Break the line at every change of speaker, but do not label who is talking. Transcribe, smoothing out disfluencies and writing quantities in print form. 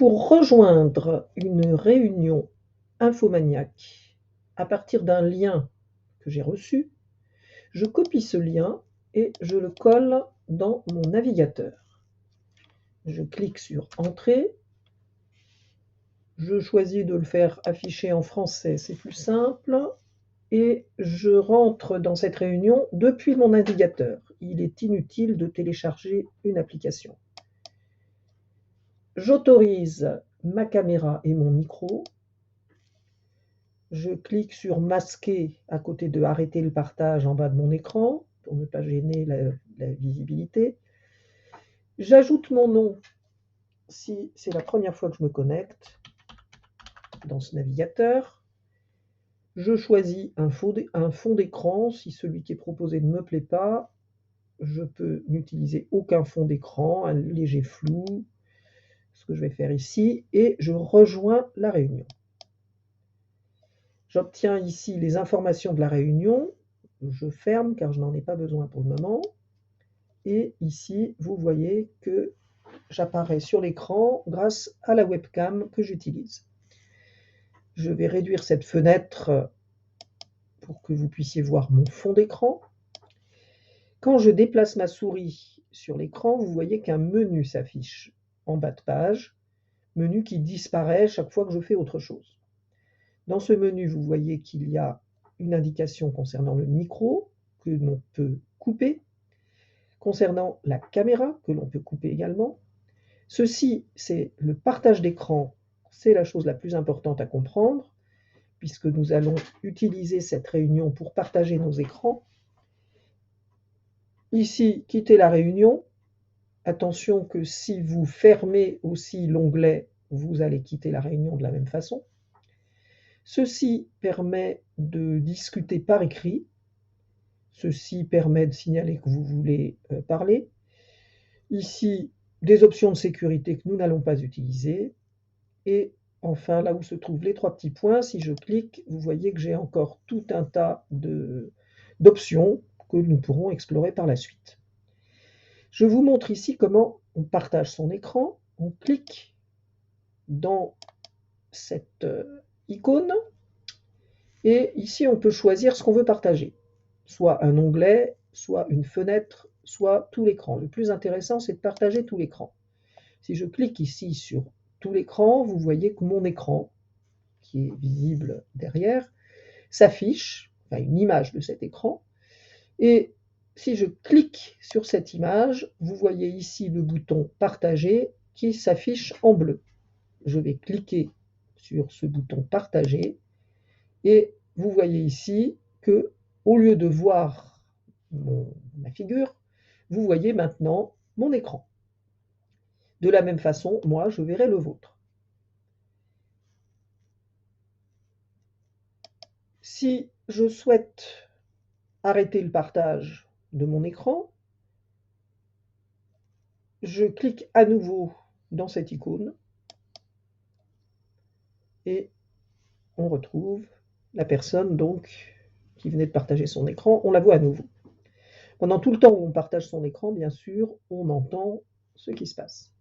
Pour rejoindre une réunion infomaniaque à partir d'un lien que j'ai reçu, je copie ce lien et je le colle dans mon navigateur. Je clique sur Entrée. Je choisis de le faire afficher en français, c'est plus simple. Et je rentre dans cette réunion depuis mon navigateur. Il est inutile de télécharger une application. J'autorise ma caméra et mon micro. Je clique sur masquer à côté de arrêter le partage en bas de mon écran pour ne pas gêner la visibilité. J'ajoute mon nom si c'est la première fois que je me connecte dans ce navigateur. Je choisis un fond d'écran. Si celui qui est proposé ne me plaît pas, je peux n'utiliser aucun fond d'écran, un léger flou, ce que je vais faire ici, et je rejoins la réunion. J'obtiens ici les informations de la réunion. Je ferme car je n'en ai pas besoin pour le moment. Et ici, vous voyez que j'apparais sur l'écran grâce à la webcam que j'utilise. Je vais réduire cette fenêtre pour que vous puissiez voir mon fond d'écran. Quand je déplace ma souris sur l'écran, vous voyez qu'un menu s'affiche en bas de page, menu qui disparaît chaque fois que je fais autre chose. Dans ce menu, vous voyez qu'il y a une indication concernant le micro, que l'on peut couper, concernant la caméra, que l'on peut couper également. Ceci, c'est le partage d'écran, c'est la chose la plus importante à comprendre, puisque nous allons utiliser cette réunion pour partager nos écrans. Ici, quitter la réunion. Attention que si vous fermez aussi l'onglet, vous allez quitter la réunion de la même façon. Ceci permet de discuter par écrit. Ceci permet de signaler que vous voulez parler. Ici, des options de sécurité que nous n'allons pas utiliser. Et enfin, là où se trouvent les trois petits points, si je clique, vous voyez que j'ai encore tout un tas d'options que nous pourrons explorer par la suite. Je vous montre ici comment on partage son écran. On clique dans cette icône et ici on peut choisir ce qu'on veut partager. Soit un onglet, soit une fenêtre, soit tout l'écran. Le plus intéressant, c'est de partager tout l'écran. Si je clique ici sur tout l'écran, vous voyez que mon écran, qui est visible derrière, s'affiche, enfin une image de cet écran. Et si je clique sur cette image, vous voyez ici le bouton Partager qui s'affiche en bleu. Je vais cliquer sur ce bouton Partager et vous voyez ici que, au lieu de voir ma figure, vous voyez maintenant mon écran. De la même façon, moi, je verrai le vôtre. Si je souhaite arrêter le partage de mon écran, je clique à nouveau dans cette icône et on retrouve la personne donc qui venait de partager son écran, on la voit à nouveau. Pendant tout le temps où on partage son écran, bien sûr, on entend ce qui se passe.